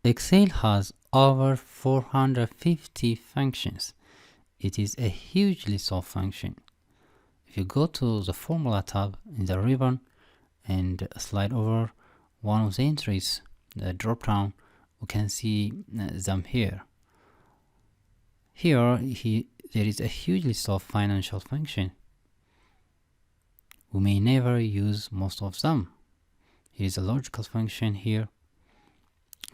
Excel has over 450 functions. It is a huge list of functions. If you go to the Formula tab in the ribbon and slide over one of the entries, the drop down, we can see them here. Here, there is a huge list of financial functions. We may never use most of them. Here is a logical function here,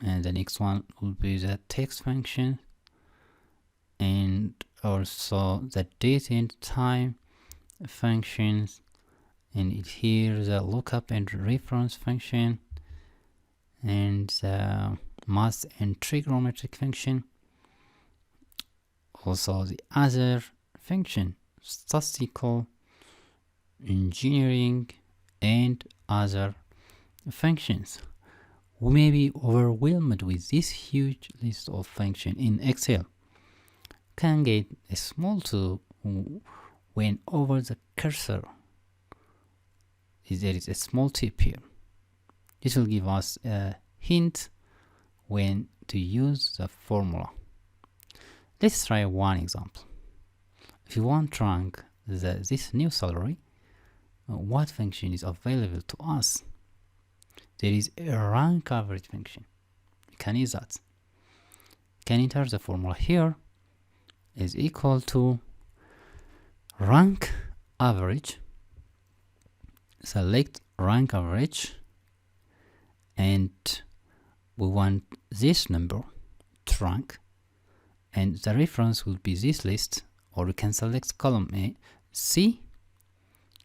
and the next one will be the text function, and also the date and time functions, and here the lookup and reference function, and the math and trigonometric function, also the other function, statistical, engineering, and other functions. We may be overwhelmed with this huge list of functions in Excel. Can get a small tool when over the cursor. There is a small tip here. This will give us a hint when to use the formula. Let's try one example. If you want to rank this new salary, what function is available to us? There is a rank average function. You can use that. You can enter the formula here is equal to rank average. Select rank average, and we want this number to rank, and the reference will be this list, or we can select column A, C,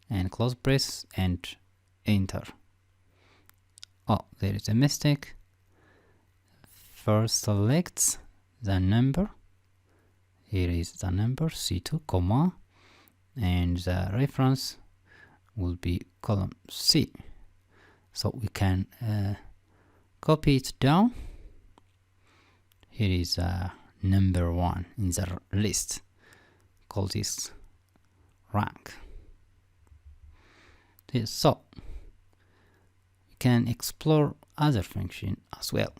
and close brace and enter. Oh, there is a mistake. First select the number. Here is the number C2, comma, and the reference will be column C. So we can copy it down. Here is number 1 in the list. Call this rank. So we can explore other functions as well.